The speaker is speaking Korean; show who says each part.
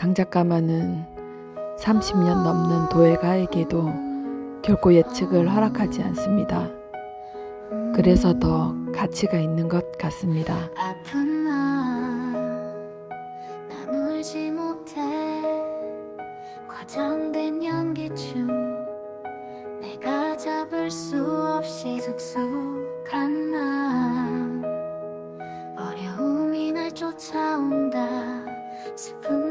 Speaker 1: 장작가마는 30년 넘는 도예가에게도 결코 예측을 허락하지 않습니다. 그래서 더 가치가 있는 것 같습니다.
Speaker 2: 아픈 나 울지 못해 과장된 연기중 내가 잡을 수 없이 숙숙한 나 어려움이 날 쫓아온다 슬픈